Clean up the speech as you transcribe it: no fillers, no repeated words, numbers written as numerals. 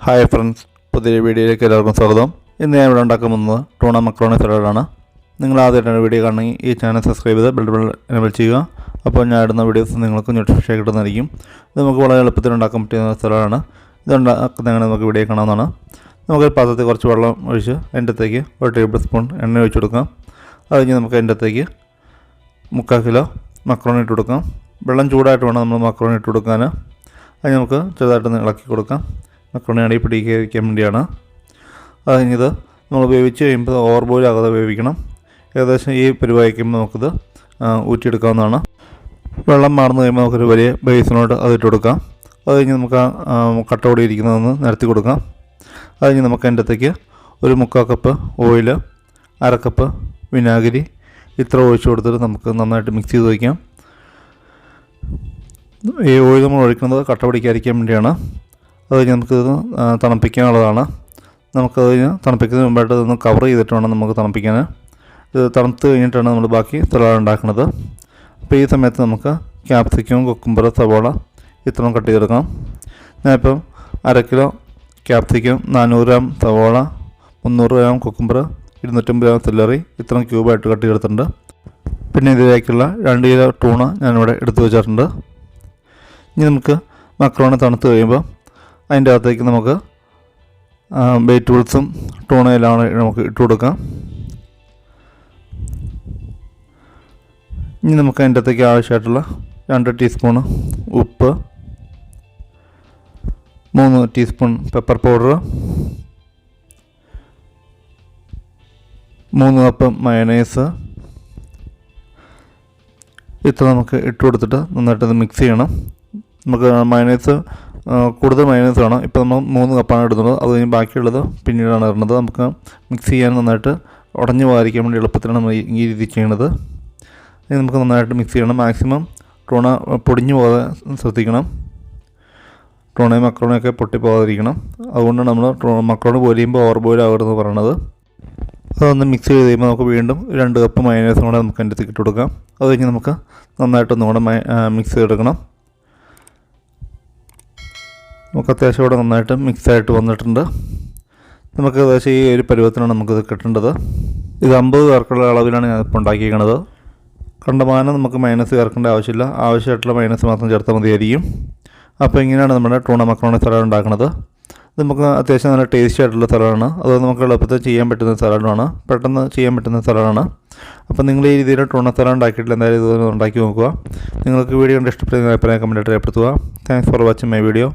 Hi friends, പുതിയ വീഡിയോയിലേക്ക് എല്ലാവർക്കും സ്വാഗതം. ഇന്ന് ഞാൻ ഇവിടെ ഉണ്ടാക്കാൻ പോകുന്നത് ടൂണ മക്രോണി സലാഡാണ്. നിങ്ങൾ ആദ്യമായിട്ടാണ് വീഡിയോ കാണണമെങ്കിൽ ഈ ചാനൽ സബ്സ്ക്രൈബ് ചെയ്ത് ബെൽ എനേബിൾ ചെയ്യുക. അപ്പോൾ ഞാൻ ഇടുന്ന വീഡിയോസ് നിങ്ങൾക്ക് നോട്ടിഫിക്കേഷൻ കിട്ടുന്നതായിരിക്കും. ഇത് നമുക്ക് വളരെ എളുപ്പത്തിൽ ഉണ്ടാക്കാൻ പറ്റുന്ന സലാഡാണ്. ഇത് ഉണ്ടാക്കുന്നതാണ് നമുക്ക് വീഡിയോ കാണാവുന്നതാണ്. നമുക്കൊരു പാത്രത്തിൽ കുറച്ച് വെള്ളം ഒഴിച്ച് അതിൻ്റെ അകത്തേക്ക് 1 ടേബിൾ സ്പൂൺ എണ്ണ ഒഴിച്ച് കൊടുക്കാം. അത് കഴിഞ്ഞ് നമുക്ക് അതിൻ്റെ അകത്തേക്ക് 3/4 കിലോ മക്രോണി ഇട്ട് കൊടുക്കാം. വെള്ളം ചൂടായിട്ട് വേണം നമ്മൾ മക്രോണി ഇട്ട് കൊടുക്കാൻ. അത് നമുക്ക് ചെറുതായിട്ടൊന്ന് ഇളക്കി കൊടുക്കാം. മക്രോണി അടി പിടിക്കാൻ വേണ്ടിയാണ്. അത് കഴിഞ്ഞത് നമ്മൾ വേവിച്ച് കഴിയുമ്പോൾ ഓവർ ബോയിൽ ആകാതെ വേവിക്കണം. ഏകദേശം ഈ പരിവായിക്കുമ്പോൾ നമുക്കിത് ഊറ്റിയെടുക്കാവുന്നതാണ്. വെള്ളം മാറുന്ന കഴിയുമ്പോൾ നമുക്കൊരു വലിയ ബേസിനോട്ട് അതിട്ട് കൊടുക്കാം. അത് കഴിഞ്ഞ് നമുക്ക് കട്ട പൊടി ഇരിക്കുന്നതൊന്ന് നിരത്തി കൊടുക്കാം. അത് കഴിഞ്ഞ് നമുക്ക് അതിൻ്റെ അകത്തേക്ക് ഒരു 3/4 കപ്പ് ഓയിൽ, 1/2 കപ്പ് വിനാഗിരി ഇത്ര ഒഴിച്ച് കൊടുത്തിട്ട് നമുക്ക് നന്നായിട്ട് മിക്സ് ചെയ്ത് വയ്ക്കാം. ഈ ഓയിൽ നമ്മൾ ഒഴിക്കുന്നത് കട്ട പിടിക്കാതിരിക്കാൻ വേണ്ടിയാണ്. അത് കഴിഞ്ഞ് നമുക്കിത് തണുപ്പിക്കാനുള്ളതാണ്. നമുക്കത് കഴിഞ്ഞ് തണുപ്പിക്കുന്നതിന് മുമ്പായിട്ട് ഇതൊന്ന് കവർ ചെയ്തിട്ട് വേണം നമുക്ക് തണുപ്പിക്കാൻ. ഇത് തണുത്ത് കഴിഞ്ഞിട്ടാണ് നമ്മൾ ബാക്കി സലാഡ് ഉണ്ടാക്കുന്നത്. അപ്പോൾ ഈ സമയത്ത് നമുക്ക് ക്യാപ്സിക്കം, കുക്കുംബർ, സവോള ഇത്രയും കട്ട് ചെയ്തെടുക്കാം. ഞാനിപ്പം 1/2 കിലോ ക്യാപ്സിക്കം, 400 ഗ്രാം സവോള, 300 ഗ്രാം കുക്കുംബർ, 250 ഗ്രാം സെല്ലറി ഇത്രയും ക്യൂബായിട്ട് കട്ട് ചെയ്തെടുത്തിട്ടുണ്ട്. പിന്നെ ഇതിലേക്കുള്ള 2 കിലോ ടൂണ ഞാനിവിടെ എടുത്ത് വെച്ചിട്ടുണ്ട്. ഇനി നമുക്ക് മക്രോണി തണുത്ത് കഴിയുമ്പോൾ അതിൻ്റെ അകത്തേക്ക് നമുക്ക് വെജിറ്റബിൾസും ടൂണയെല്ലാം നമുക്ക് ഇട്ട് കൊടുക്കാം. ഇനി നമുക്ക് അതിൻ്റെ അകത്തേക്ക് ആവശ്യമായിട്ടുള്ള 2 ടീസ്പൂൺ ഉപ്പ്, 3 teaspoon pepper powder, 3 cup mayonnaise ഇത്ര നമുക്ക് ഇട്ട് കൊടുത്തിട്ട് നന്നായിട്ടത് മിക്സ് ചെയ്യണം. നമുക്ക് മയണൈസ് കൂടുതൽ മയണൈസ് വേണം. ഇപ്പോൾ നമ്മൾ 3 കപ്പാണ് ഇടുന്നത്. അത് കഴിഞ്ഞ് ബാക്കിയുള്ളത് പിന്നീടാണ് ഇടുന്നത്. നമുക്ക് മിക്സ് ചെയ്യാൻ നന്നായിട്ട് ഉടഞ്ഞു പോകാതിരിക്കാൻ വേണ്ടി എളുപ്പത്തിലാണ് നമ്മൾ ഈ രീതി ചെയ്യണത്. ഇനി നമുക്ക് നന്നായിട്ട് മിക്സ് ചെയ്യണം. മാക്സിമം ടൂണ പൊടിഞ്ഞു പോകാതെ ശ്രദ്ധിക്കണം. ടൂണയും മക്രോണിയൊക്കെ പൊട്ടിപ്പോകാതിരിക്കണം. അതുകൊണ്ടാണ് നമ്മൾ മക്രോണി പൊരിയുമ്പോൾ ഓവർ ബോയിൽ ആകരുതെന്ന് പറയണത്. അതൊന്ന് മിക്സ് ചെയ്ത് കഴിയുമ്പോൾ നമുക്ക് വീണ്ടും 2 കപ്പ് മയണൈസും കൂടെ നമുക്ക് അതിൻ്റെ ഇട്ട് കൊടുക്കാം. അത് കഴിഞ്ഞ് നമുക്ക് നന്നായിട്ടൊന്നും കൂടെ മിക്സ് ചെയ്തെടുക്കണം. നമുക്ക് അത്യാവശ്യം ഇവിടെ നന്നായിട്ട് മിക്സായിട്ട് വന്നിട്ടുണ്ട്. നമുക്ക് ഏകദേശം ഈ ഒരു പരുവത്തിനാണ് നമുക്കിത് കിട്ടേണ്ടത്. ഇത് 50 പേർക്കുള്ള അളവിലാണ് ഞാനിപ്പോൾ ഉണ്ടാക്കിയിരിക്കുന്നത്. കണ്ടമാനം നമുക്ക് മൈനസ് ചേർക്കേണ്ട ആവശ്യമില്ല. ആവശ്യമായിട്ടുള്ള മൈനസ് മാത്രം ചേർത്താൽ മതിയായിരിക്കും. അപ്പോൾ ഇങ്ങനെയാണ് നമ്മുടെ ടൂണ മക്രോണി സലാഡ് ഉണ്ടാക്കുന്നത്. ഇത് നമുക്ക് അത്യാവശ്യം നല്ല ടേസ്റ്റി ആയിട്ടുള്ള സലാഡാണ്. അത് നമുക്ക് എളുപ്പത്തിൽ ചെയ്യാൻ പറ്റുന്ന സലാഡാണ്. പെട്ടെന്ന് ചെയ്യാൻ പറ്റുന്ന സലാഡാണ്. അപ്പോൾ നിങ്ങൾ ഈ രീതിയിൽ ടൂണ സലാഡ് ഉണ്ടാക്കിയിട്ടില്ല, എന്തായാലും ഇതൊന്ന് ഉണ്ടാക്കി നോക്കുക. നിങ്ങൾക്ക് വീഡിയോ കണ്ട് ഇഷ്ടപ്പെടുന്ന അഭിപ്രായം കമൻറ്റായിട്ട് രേഖപ്പെടുത്തുക. Thanks for watching my video.